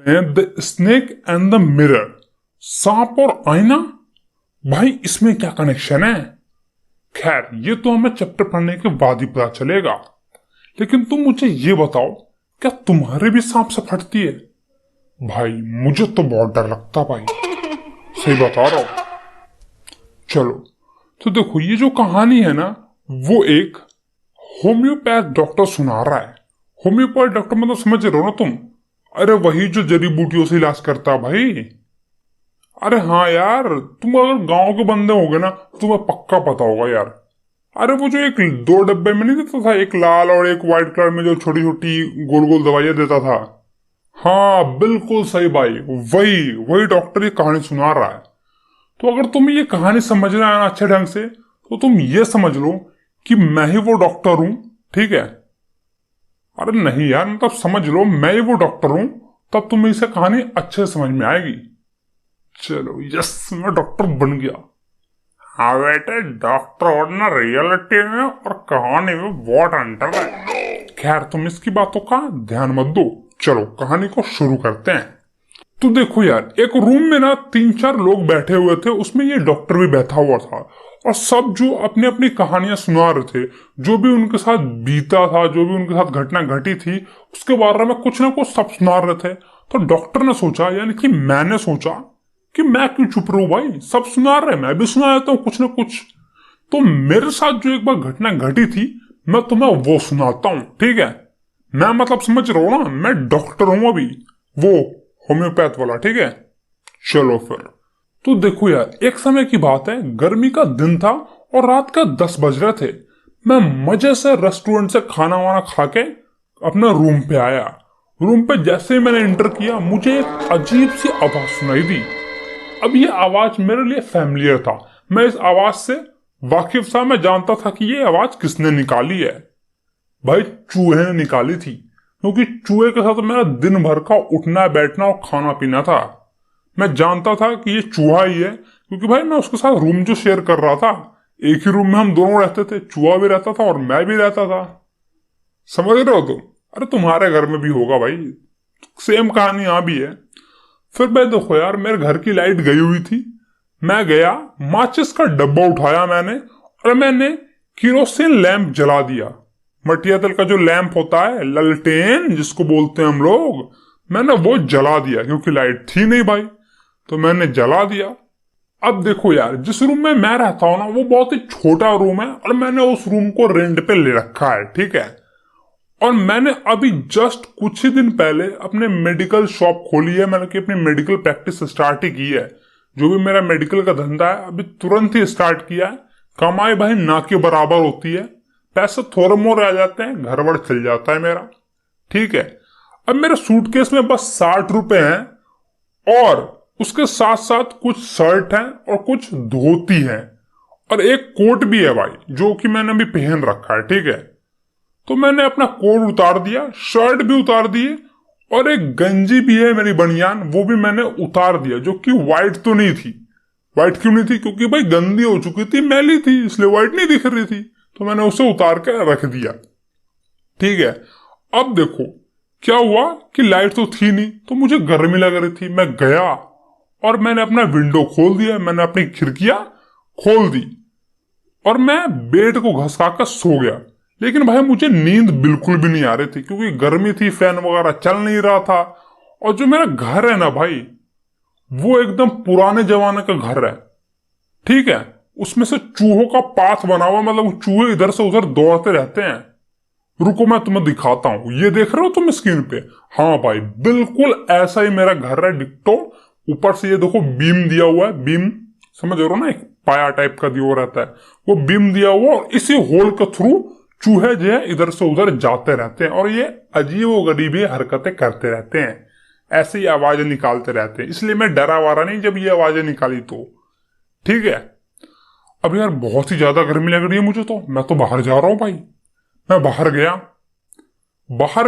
The snake and the mirror, सांप और आईना। भाई इसमें क्या कनेक्शन है? खैर ये तो हमें चैप्टर पढ़ने के बाद ही पता चलेगा। लेकिन तुम मुझे ये बताओ, क्या तुम्हारे भी सांप से फटती है? भाई मुझे तो बहुत डर लगता भाई, सही बता रहा हूं। चलो तो देखो, ये जो कहानी है ना, वो एक होम्योपैथ डॉक्टर सुना रहा है। होम्योपैथ डॉक्टर मतलब समझ रहे हो ना तुम? अरे वही जो जड़ी बूटियों से इलाज करता है भाई। अरे हाँ यार, तुम अगर गांव के बंदे होगे ना तुम्हें पक्का पता होगा यार। अरे वो जो एक दो डब्बे में नहीं देता था, एक लाल और एक व्हाइट कलर में, जो छोटी छोटी गोल गोल दवाइयां देता था। हाँ बिल्कुल सही भाई, वही वही डॉक्टर ये कहानी सुना रहा है। तो अगर तुम्हें ये कहानी समझना है ना अच्छे ढंग से, तो तुम ये समझ लो कि मैं ही वो डॉक्टर हूं, ठीक है? अरे नहीं यार, मतलब समझ लो मैं ही वो डॉक्टर हूं, तब तुम्हें इसे कहानी अच्छे से समझ में आएगी। चलो यस, मैं डॉक्टर बन गया। हाँ बेटे, डॉक्टर होना रियलिटी में और कहानी में बहुत अंतर है। खैर तुम इसकी बातों का ध्यान मत दो, चलो कहानी को शुरू करते हैं। तो देखो यार, एक रूम में ना 3-4 लोग बैठे हुए थे, उसमें ये डॉक्टर भी बैठा हुआ था। और सब जो अपनी अपनी कहानियां सुना रहे थे, जो भी उनके साथ बीता था, जो भी उनके साथ घटना घटी थी, उसके बारे में कुछ ना कुछ सब सुना रहे थे। तो डॉक्टर ने सोचा, यानी कि मैंने सोचा कि मैं क्यों चुप रहूं भाई, सब सुना रहे, मैं भी सुना देता हूँ कुछ ना कुछ। तो मेरे साथ जो एक बार घटना घटी थी, मैं तुम्हें वो सुनाता हूँ, ठीक है? मैं मतलब समझ रहा हूँ ना, मैं डॉक्टर हूं अभी, वो होम्योपैथ वाला, ठीक है? चलो फिर। तो देखो यार, एक समय की बात है, गर्मी का दिन था और रात का 10 बज रहे थे। मैं मजे से रेस्टोरेंट से खाना वाना खा के अपने रूम पे आया। रूम पे जैसे ही मैंने एंटर किया, मुझे एक अजीब सी आवाज सुनाई दी। अब ये आवाज मेरे लिए फैमिलियर था, मैं इस आवाज से वाकिफ था, मैं जानता था कि ये आवाज किसने निकाली है। भाई चूहे ने निकाली थी, क्योंकि चूहे के साथ मेरा दिन भर का उठना बैठना और खाना पीना था। मैं जानता था कि ये चूहा ही है, क्योंकि भाई मैं उसके साथ रूम जो शेयर कर रहा था, एक ही रूम में हम दोनों रहते थे, चूहा भी रहता था और मैं भी रहता था। समझ रहे हो तुम? अरे तुम्हारे घर में भी होगा भाई, सेम कहानी यहां भी है। फिर मैं देखो यार, मेरे घर की लाइट गई हुई थी। मैं गया, माचिस का डब्बा उठाया मैंने, और मैंने किरोसिन लैंप जला दिया। मटिया तेल का जो लैंप होता है, ललटेन जिसको बोलते हैं हम लोग, मैंने वो जला दिया, क्योंकि लाइट थी नहीं भाई, तो मैंने जला दिया। अब देखो यार, जिस रूम में मैं रहता हूं ना, वो बहुत ही छोटा रूम है, और मैंने उस रूम को रेंट पे ले रखा है, ठीक है? और मैंने अभी जस्ट कुछ ही दिन पहले अपने मेडिकल शॉप खोली है, मैंने अपनी मेडिकल प्रैक्टिस स्टार्ट ही की है। जो भी मेरा मेडिकल का धंधा है, अभी तुरंत ही स्टार्ट किया है। कमाई भाई ना के बराबर होती है, पैसे थोड़े मोर आ जाते हैं, घर वर चल जाता है मेरा, ठीक है? अब मेरे सूटकेस में बस 60 रुपए हैं, और उसके साथ साथ कुछ शर्ट हैं और कुछ धोती हैं, और एक कोट भी है भाई, जो कि मैंने अभी पहन रखा है, ठीक है? तो मैंने अपना कोट उतार दिया, शर्ट भी उतार दिए, और एक गंजी भी है मेरी बनियान, वो भी मैंने उतार दिया, जो कि व्हाइट तो नहीं थी। व्हाइट क्यों नहीं थी? क्योंकि भाई गंदी हो चुकी थी, मैली थी, इसलिए व्हाइट नहीं दिख रही थी, तो मैंने उसे उतार के रख दिया, ठीक है? अब देखो क्या हुआ कि लाइट तो थी नहीं, तो मुझे गर्मी लग रही थी। मैं गया और मैंने अपना विंडो खोल दिया, मैंने अपनी खिड़कियां खोल दी, और मैं बेड को घसका कर सो गया। लेकिन भाई मुझे नींद बिल्कुल भी नहीं आ रही थी, क्योंकि गर्मी थी, फैन वगैरह चल नहीं रहा था। और जो मेरा घर है ना भाई, वो एकदम पुराने जमाने का घर है, ठीक है? उसमें से चूहों का पाथ बना हुआ, मतलब चूहे इधर से उधर दौड़ते रहते हैं। रुको मैं तुम्हें दिखाता हूं, ये देख रहे हो तुम स्क्रीन पे? हाँ भाई, बिल्कुल ऐसा ही मेरा घर है, डिट्टो। ऊपर से ये देखो बीम दिया हुआ है, बीम समझ रहे हो ना, एक पाया टाइप का दिया रहता है, वो बीम दिया हुआ, और इसी होल के थ्रू चूहे जो है इधर से उधर जाते रहते हैं, और ये अजीब गरीबी हरकतें करते रहते हैं, ऐसी आवाजें निकालते रहते हैं। इसलिए मैं डरा वारा नहीं जब ये आवाजें निकाली तो, ठीक है? अब यार बहुत ही ज्यादा गर्मी लग रही है मुझे, तो मैं तो बाहर जा रहा हूं भाई। मैं बाहर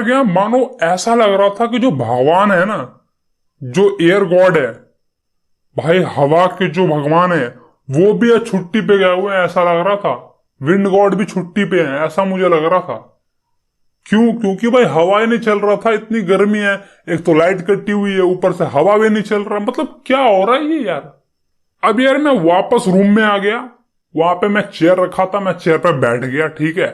गया, मानो ऐसा लग रहा था कि जो भगवान है ना, जो एयर गॉड है भाई, हवा के जो भगवान है, वो भी छुट्टी पे गए हुए हैं, ऐसा लग रहा था। विंड गॉड भी छुट्टी पे है, ऐसा मुझे लग रहा था। क्यों? क्योंकि भाई हवा ही नहीं चल रहा था, इतनी गर्मी है, एक तो लाइट कटी हुई है, ऊपर से हवा भी नहीं चल रहा, मतलब क्या हो रहा है ये यार। अब यार मैं वापस रूम में आ गया, वहां पे मैं चेयर रखा था, मैं चेयर पे बैठ गया, ठीक है।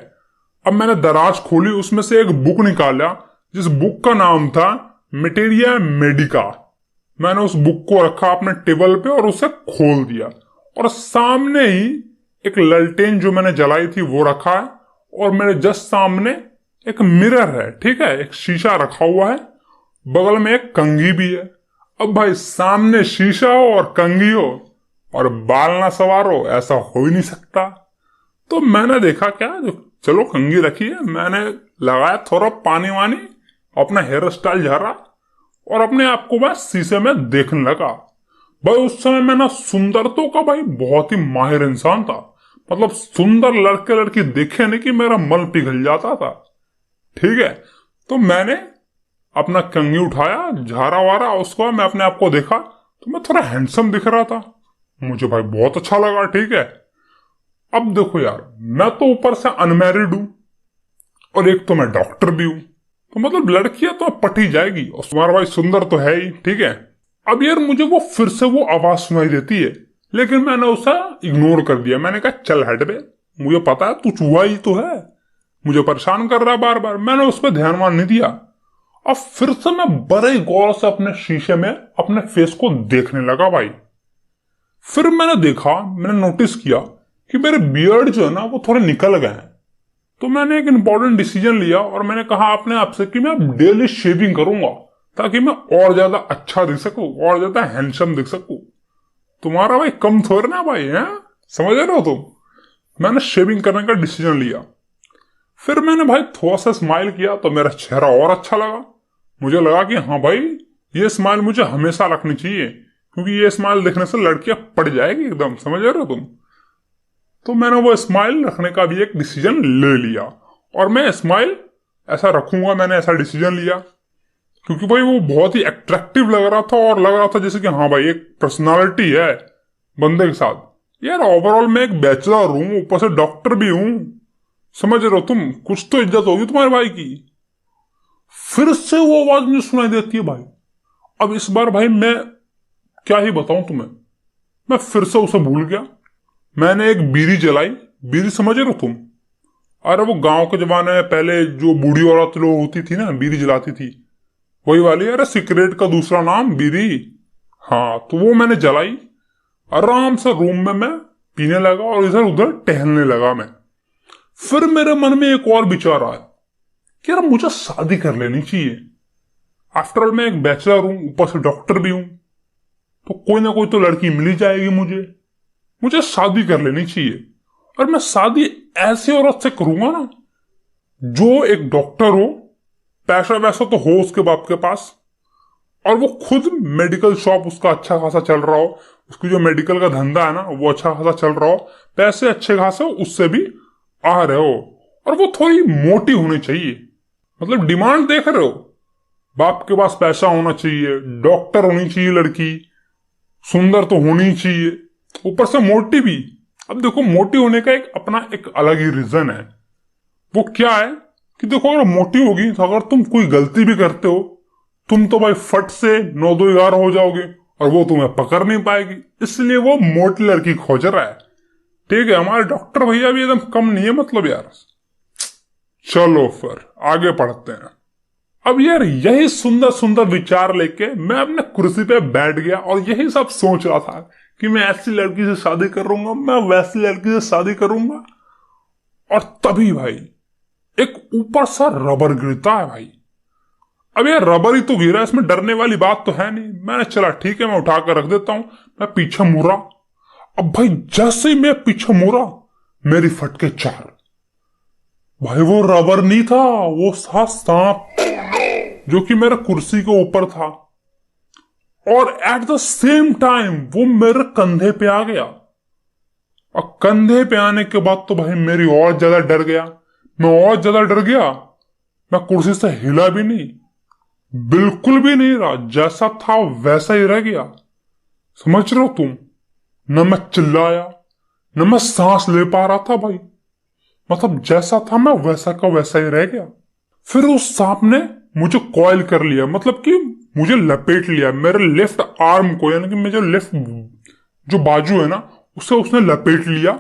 अब मैंने दराज खोली, उसमें से एक बुक निकाला, जिस बुक का नाम था मटेरिया मेडिका। मैंने उस बुक को रखा अपने टेबल पे और उसे खोल दिया, और सामने ही एक ललटेन जो मैंने जलाई थी वो रखा है, और मेरे जस्ट सामने एक मिरर है, ठीक है, एक शीशा रखा हुआ है, बगल में एक कंघी भी है। अब भाई सामने शीशा हो और कंघी हो और बाल ना सवार हो, ऐसा हो ही नहीं सकता। तो मैंने देखा क्या, जो चलो कंघी रखी है, मैंने लगाया थोड़ा पानी वानी, अपना हेयर स्टाइल झाड़ा और अपने आप को मैं शीशे में देखने लगा। भाई उस समय मैं ना सुंदरता का भाई बहुत ही माहिर इंसान था, मतलब सुंदर लड़के लड़की देखे नहीं कि मेरा मन पिघल जाता था, ठीक है। तो मैंने अपना कंघी उठाया, झारा वारा, उसको मैं अपने आप को देखा तो मैं थोड़ा हैंडसम दिख रहा था, मुझे भाई बहुत अच्छा लगा, ठीक है। अब देखो यार, मैं तो ऊपर से अनमैरिड हूं और एक तो मैं डॉक्टर भी हूं, तो मतलब लड़कियां तो पटी जाएगी, और तुम्हारा भाई सुंदर तो है ही, ठीक है। अब यार मुझे वो फिर से वो आवाज सुनाई देती है, लेकिन मैंने उसे इग्नोर कर दिया। मैंने कहा चल हट बे, मुझे पता है तू चूहा ही तो है, मुझे परेशान कर रहा है बार बार। मैंने उस पर ध्यान मान नहीं दिया। अब फिर से मैं बड़े गौर से अपने शीशे में अपने फेस को देखने लगा भाई। फिर मैंने देखा, मैंने नोटिस किया कि मेरे बियर्ड जो है ना वो थोड़े निकल गए हैं। तो मैंने एक इंपॉर्टेंट डिसीजन लिया और मैंने कहा अपने आप से कि मैं डेली शेविंग करूंगा, ताकि मैं और ज्यादा अच्छा दिख सकूं, और ज्यादा हैंडसम दिख सकूं। तुम्हारा भाई कम थोड़ा ना भाई है, समझ रहे हो तुम। मैंने शेविंग करने का डिसीजन लिया। फिर मैंने भाई थोड़ा सा स्माइल किया तो मेरा चेहरा और अच्छा लगा। मुझे लगा कि हाँ भाई ये स्माइल मुझे हमेशा रखनी चाहिए, क्योंकि ये स्माइल देखने से लड़कियां पड़ जाएगी एकदम, समझ रहे हो तुम। तो मैंने वो स्माइल रखने का भी एक डिसीजन ले लिया, और मैं स्माइल ऐसा रखूंगा, मैंने ऐसा डिसीजन लिया, क्योंकि भाई वो बहुत ही अट्रैक्टिव लग रहा था, और लग रहा था जैसे कि हाँ भाई एक पर्सनालिटी है बंदे के साथ। यार ओवरऑल मैं एक बैचलर हूं, ऊपर से डॉक्टर भी हूं, समझ रहे हो तुम, कुछ तो इज्जत होगी तुम्हारे भाई की। फिर से वो आवाज मुझे सुनाई देती है भाई। अब इस बार भाई मैं क्या ही बताऊं तुम्हें, मैं फिर से उसे भूल गया। मैंने एक बीड़ी जलाई, बीड़ी समझ रहे हो तुम, अरे वो गांव के जमाने में पहले जो बूढ़ी औरत लोग होती थी ना, बीड़ी जलाती थी, वही वाली, अरे सिगरेट का दूसरा नाम बीड़ी। हाँ, तो वो मैंने जलाई, आराम से रूम में मैं पीने लगा और इधर उधर टहलने लगा मैं। फिर मेरे मन में एक और विचार आया कि यार मुझे शादी कर लेनी चाहिए। आफ्टर ऑल मैं एक बैचलर हूं, ऊपर से डॉक्टर भी हूं, तो कोई ना कोई तो लड़की मिल ही जाएगी मुझे शादी कर लेनी चाहिए। और मैं शादी ऐसी औरत से करूंगा ना जो एक डॉक्टर हो, पैसा वैसा तो हो उसके बाप के पास, और वो खुद मेडिकल शॉप उसका अच्छा खासा चल रहा हो, उसकी जो मेडिकल का धंधा है ना वो अच्छा खासा चल रहा हो, पैसे अच्छे खासे उससे भी आ रहे हो, और वो थोड़ी मोटी होनी चाहिए। मतलब डिमांड देख रहे हो, बाप के पास पैसा होना चाहिए, डॉक्टर होनी चाहिए लड़की, सुंदर तो होनी चाहिए, ऊपर से मोटी भी। अब देखो मोटी होने का एक अपना एक अलग ही रीजन है। वो क्या है कि देखो अगर मोटी होगी तो अगर तुम कोई गलती भी करते हो, तुम तो भाई फट से 9-2-11 हो जाओगे और वो तुम्हें पकड़ नहीं पाएगी, इसलिए वो मोटी लड़की खोज रहा है, ठीक है। हमारे डॉक्टर भैया भी एकदम कम नहीं है, मतलब यार। चलो फिर आगे पढ़ते हैं। अब यार यही सुंदर सुंदर विचार लेके मैं अपने कुर्सी पे बैठ गया और यही सब सोच रहा था कि मैं ऐसी लड़की से शादी करूंगा, मैं वैसी लड़की से शादी करूंगा। और तभी भाई एक ऊपर सा रबर गिरता है भाई। अब यार रबर ही तो गिरा, इसमें डरने वाली बात तो है नहीं। मैंने चला ठीक है, मैं उठाकर रख देता हूं। मैं पीछे मुड़ा, अब भाई जैसे ही मैं पीछे मुड़ा मेरी फटके चार। भाई वो रबर नहीं था, वो था सांप, जो कि मेरे कुर्सी के ऊपर था, और एट द सेम टाइम वो मेरे कंधे पे आ गया। और कंधे पे आने के बाद तो भाई मेरी और ज्यादा डर गया, मैं और ज्यादा डर गया। मैं कुर्सी से हिला भी नहीं, बिल्कुल भी नहीं रहा, जैसा था वैसा ही रह गया। समझ रहे हो तुम, न मैं चिल्लाया न मैं सांस ले पा रहा था भाई, मतलब जैसा था मैं वैसा का वैसा ही रह गया। फिर उस सांप ने मुझे कॉइल कर लिया, मतलब कि मुझे लपेट लिया, मेरे लेफ्ट आर्म को, यानी कि मेरे लेफ्ट जो बाजू है ना उसे उसने लपेट लिया।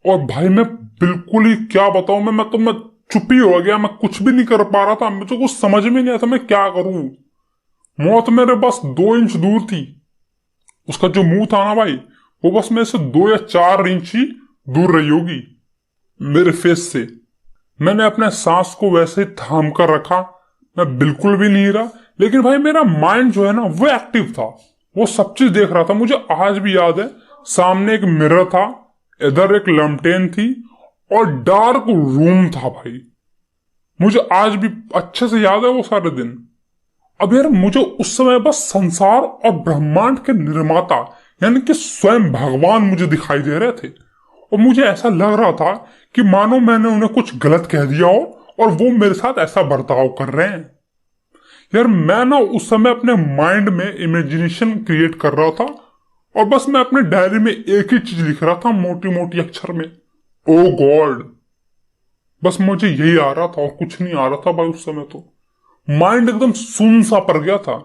और भाई मैं बिल्कुल ही क्या बताऊं, मैं चुप ही हो गया, मैं कुछ भी नहीं कर पा रहा था, मुझे कुछ समझ में नहीं आता मैं क्या करूं। मौत मेरे बस 2 इंच दूर थी। उसका जो मुंह था ना भाई, वो बस मेरे से 2 या 4 इंच ही दूर रही होगी मेरे फेस से। मैंने अपने सांस को वैसे ही थाम कर रखा, मैं बिल्कुल भी नहीं रहा। लेकिन भाई मेरा माइंड जो है ना वो एक्टिव था, वो सब चीज देख रहा था। मुझे आज भी याद है, सामने एक मिरर था, इधर एक लैम्पटेन थी और डार्क रूम था भाई। मुझे आज भी अच्छे से याद है वो सारे दिन। अब यार मुझे उस समय बस संसार और ब्रह्मांड के निर्माता यानी कि स्वयं भगवान मुझे दिखाई दे रहे थे। और मुझे ऐसा लग रहा था कि मानो मैंने उन्हें कुछ गलत कह दिया हो और वो मेरे साथ ऐसा बर्ताव कर रहे हैं। यार मैं ना उस समय अपने माइंड में इमेजिनेशन क्रिएट कर रहा था और बस मैं अपने डायरी में एक ही चीज लिख रहा था मोटी मोटी अक्षर में, ओ गॉड। बस मुझे यही आ रहा था और कुछ नहीं आ रहा था भाई। उस समय तो माइंड एकदम सुन सा पड़ गया था।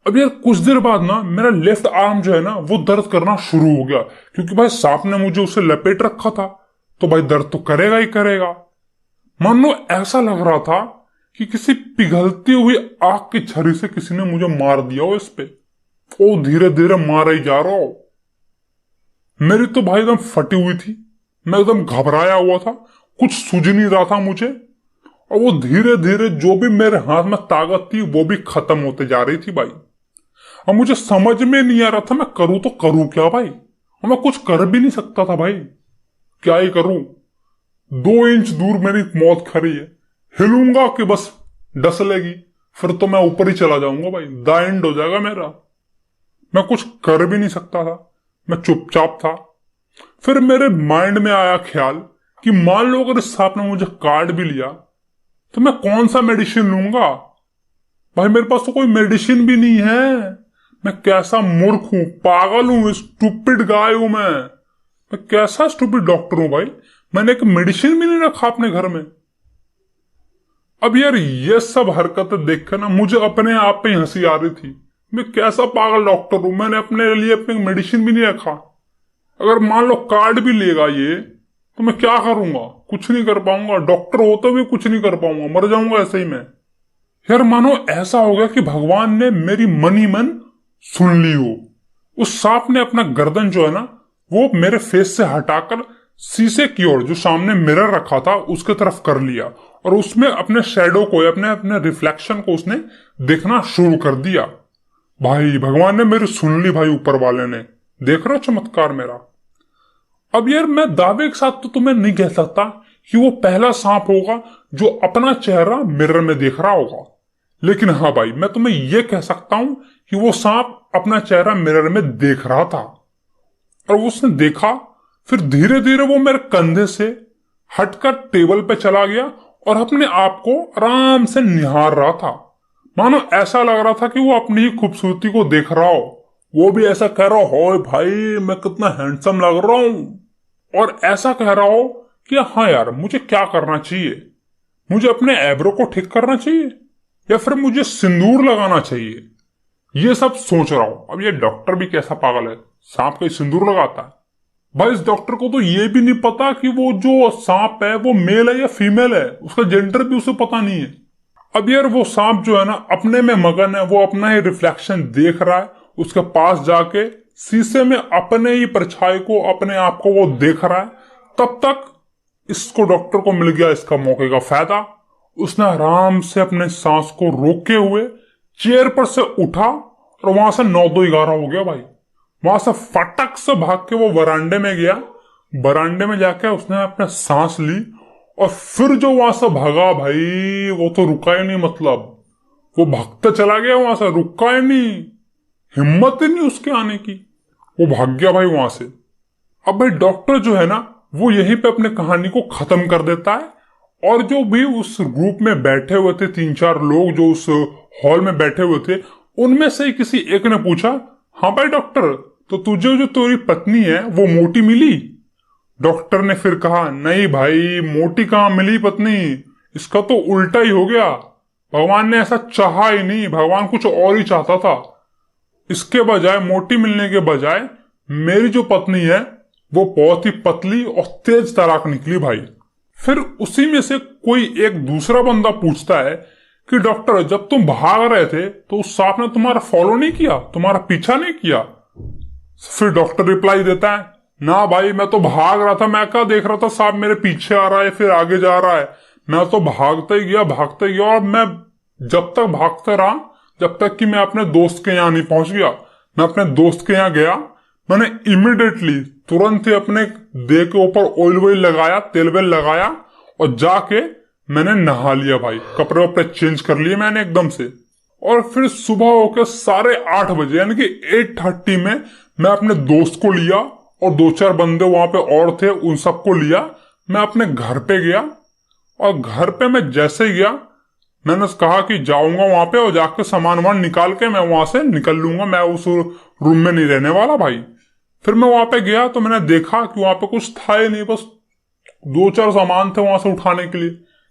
अब यार कुछ देर बाद ना मेरा लेफ्ट आर्म जो है ना वो दर्द करना शुरू हो गया, क्योंकि भाई सांप ने मुझे उसे लपेट रखा था, तो भाई दर्द तो करेगा ही करेगा। मान लो ऐसा लग रहा था कि किसी पिघलती हुई आग की छरी से किसी ने मुझे मार दिया हो इस पे, ओ धीरे धीरे मारा ही जा रहा हो। मेरी तो भाई एकदम फटी हुई थी, मैं एकदम घबराया हुआ था, कुछ सूझ नहीं रहा था मुझे। और वो धीरे धीरे जो भी मेरे हाथ में ताकत थी वो भी खत्म होते जा रही थी भाई। और मुझे समझ में नहीं आ रहा था मैं करूं तो करूं क्या भाई। और मैं कुछ कर भी नहीं सकता था भाई, क्या ही करूं। 2 इंच दूर मेरी मौत खड़ी है, हिलूंगा कि बस डस लेगी, फिर तो मैं ऊपर ही चला जाऊंगा भाई, द एंड हो जाएगा मेरा। मैं कुछ कर भी नहीं सकता था, मैं चुपचाप था। फिर मेरे माइंड में आया ख्याल कि मान लो अगर इस सांप ने मुझे काट भी लिया तो मैं कौन सा मेडिसिन लूंगा भाई, मेरे पास तो कोई मेडिसिन भी नहीं है। मैं कैसा मूर्ख हूं, पागल हूं, स्टूपिड गाय हूं मैं कैसा स्टूपिड डॉक्टर हूं भाई, मैंने एक मेडिसिन भी नहीं रखा अपने घर में। अब यार ये सब हरकतें देखकर ना मुझे अपने आप पे हंसी आ रही थी। मैं कैसा पागल डॉक्टर हूं, मैंने अपने लिए अपने मेडिसिन भी नहीं रखा। अगर मान लो कार्ड भी लेगा ये तो मैं क्या करूंगा, कुछ नहीं कर पाऊंगा, डॉक्टर होते हुए कुछ नहीं कर पाऊंगा, मर जाऊंगा ऐसे ही मैं। यार मानो ऐसा हो गया कि भगवान ने मेरी मन ही मन सुन ली हो। उस सांप ने अपना गर्दन जो है ना वो मेरे फेस से हटाकर शीशे की ओर जो सामने मिरर रखा था उसके तरफ कर लिया और उसमें अपने शैडो को अपने अपने रिफ्लेक्शन को उसने देखना शुरू कर दिया। भाई भगवान ने मेरी सुन ली भाई, ऊपर वाले ने। देख रहे हो चमत्कार मेरा। अब यार मैं दावे के साथ तो तुम्हें नहीं कह सकता कि वो पहला सांप होगा जो अपना चेहरा मिरर में देख रहा होगा, लेकिन हाँ भाई मैं तुम्हें यह कह सकता हूं कि वो सांप अपना चेहरा मिरर में देख रहा था। और उसने देखा, फिर धीरे धीरे वो मेरे कंधे से हटकर टेबल पे चला गया और अपने आप को आराम से निहार रहा था। मानो ऐसा लग रहा था कि वो अपनी ही खूबसूरती को देख रहा हो। वो भी ऐसा कह रहा हो भाई मैं कितना हैंडसम लग रहा हूं, और ऐसा कह रहा हो कि हाँ यार मुझे क्या करना चाहिए, मुझे अपने एब्रो को ठीक करना चाहिए या फिर मुझे सिंदूर लगाना चाहिए, ये सब सोच रहा हूं। अब ये डॉक्टर भी कैसा पागल है, सांप का सिंदूर लगाता है भाई। इस डॉक्टर को तो ये भी नहीं पता कि वो जो सांप है वो मेल है या फीमेल है, उसका जेंडर भी उसे पता नहीं है। अब यार वो सांप जो है ना अपने में मगन है, वो अपना ही रिफ्लेक्शन देख रहा है, उसके पास जाके शीशे में अपने ही परछाई को अपने आप को वो देख रहा है। तब तक इसको डॉक्टर को मिल गया इसका मौके का फायदा। उसने आराम से अपने सांस को रोके हुए चेयर पर से उठा और वहां से 9-2-11 हो गया भाई। वहां से फटक से भाग के वो वरांडे में गया। वरांडे में जाके उसने अपने सांस ली और फिर जो वहां से भागा भाई वो तो रुका ही नहीं, मतलब वो भागते चला गया वहां से, रुका ही नहीं, हिम्मत ही नहीं उसके आने की, वो भाग गया भाई वहां से। अब भाई डॉक्टर जो है ना वो यहीं पे अपने कहानी को खत्म कर देता है। और जो भी उस ग्रुप में बैठे हुए थे 3-4 लोग जो उस हॉल में बैठे हुए थे, उनमें से किसी एक ने पूछा, हाँ भाई डॉक्टर तो तुझे जो तेरी पत्नी है वो मोटी मिली? डॉक्टर ने फिर कहा, नहीं भाई मोटी कहां मिली पत्नी, इसका तो उल्टा ही हो गया। भगवान ने ऐसा चाहा ही नहीं, भगवान कुछ और ही चाहता था। इसके बजाय, मोटी मिलने के बजाय, मेरी जो पत्नी है वो बहुत ही पतली और तेज तराक निकली भाई। फिर उसी में से कोई एक दूसरा बंदा पूछता है कि डॉक्टर, जब तुम भाग रहे थे तो उस सांप ने तुम्हारा फॉलो नहीं किया, तुम्हारा पीछा नहीं किया? फिर डॉक्टर रिप्लाई देता है, ना भाई, मैं तो भाग रहा था, मैं क्या देख रहा था सांप मेरे पीछे आ रहा है फिर आगे जा रहा है। मैं तो भागते ही गया और मैं जब तक भागते रहा जब तक कि मैं अपने दोस्त के यहाँ नहीं पहुंच गया। मैं अपने दोस्त के यहाँ गया, मैंने इमीडिएटली तुरंत ही अपने देह के ऊपर ऑयल वेल लगाया, तेल वेल लगाया और जाके मैंने नहा लिया भाई। कपड़े वपड़े चेंज कर लिए मैंने एकदम से। और फिर सुबह होकर 8:30 यानी कि 8:30 में मैं अपने दोस्त को लिया और 2-4 बंदे वहां पे और थे, उन सबको लिया। मैं अपने घर पे गया और घर पे मैं जैसे ही गया, मैंने कहा कि जाऊंगा वहां पे और जाके सामान वामान निकाल के मैं वहां से निकल लूंगा, मैं उस रूम में नहीं रहने वाला भाई। फिर मैं वहां पे गया तो मैंने देखा कि वहां पे कुछ था ही नहीं, बस 2-4 सामान थे वहां से उठाने के लिए,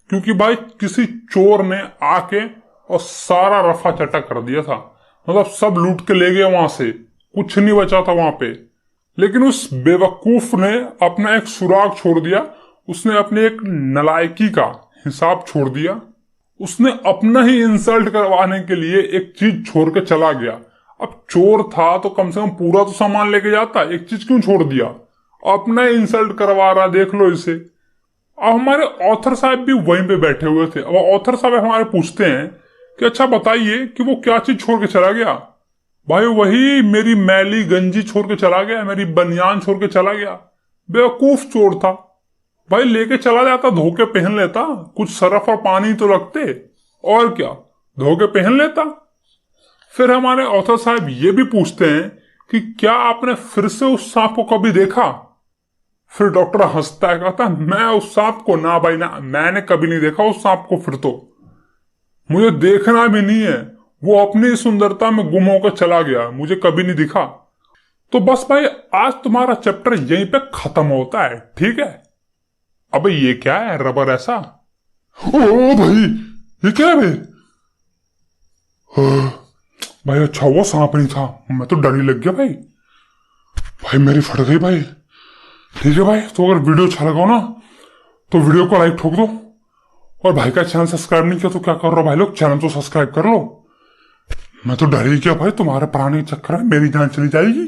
क्योंकि भाई किसी चोर ने आके और सारा रफा चटा कर दिया था। मतलब सब लूट के ले गए वहां से, कुछ नहीं बचा था वहां पे। लेकिन उस बेवकूफ ने अपना एक सुराग छोड़ दिया, उसने अपने एक नालायकी का हिसाब छोड़ दिया। उसने अपना ही इंसल्ट करवाने के लिए एक चीज छोड़ के चला गया। अब चोर था तो कम से कम पूरा तो सामान लेके जाता, एक चीज क्यों छोड़ दिया? अपना इंसल्ट करवा रहा, देख लो इसे। अब हमारे ऑथर साहब भी वहीं पे बैठे हुए थे। अब ऑथर साहब हमारे पूछते हैं कि अच्छा बताइए कि वो क्या चीज छोड़ के चला गया? भाई वही मेरी मैली गंजी छोड़ के चला गया, मेरी बनियान छोड़ के चला गया। बेवकूफ चोर था भाई, लेके चला जाता, धोके पहन लेता, कुछ सरफ और पानी तो रखते, और क्या, धोके पहन लेता। फिर हमारे ऑथर साहब ये भी पूछते हैं कि क्या आपने फिर से उस सांप को कभी देखा? फिर डॉक्टर हंसता है, कहता मैं उस सांप को, ना भाई ना, मैंने कभी नहीं देखा उस सांप को, फिर तो मुझे देखना भी नहीं है, वो अपनी सुंदरता में गुम होकर चला गया, मुझे कभी नहीं दिखा। तो बस भाई आज तुम्हारा चैप्टर यहीं पे खत्म होता है, ठीक है? अबे ये क्या है, रबर ऐसा? ओ भाई ये क्या है भाई? भाई अच्छा वो सांप नहीं था, मैं तो डर ही लग गया भाई। भाई मेरी फट गई भाई। ठीक है भाई, तो अगर वीडियो अच्छा लगा हो ना तो वीडियो को लाइक ठोक दो, और भाई का चैनल सब्सक्राइब नहीं किया तो क्या कर रहे हो भाई लोग, चैनल तो सब्सक्राइब कर लो। मैं तो डर ही गया भाई, तुम्हारे प्राणी चक्कर में मेरी जान चली जाएगी।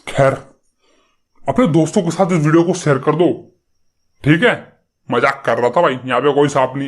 खैर अपने दोस्तों के साथ इस वीडियो को शेयर कर दो, ठीक है? मजाक कर रहा था भाई, यहाँ पे कोई सांप नहीं है।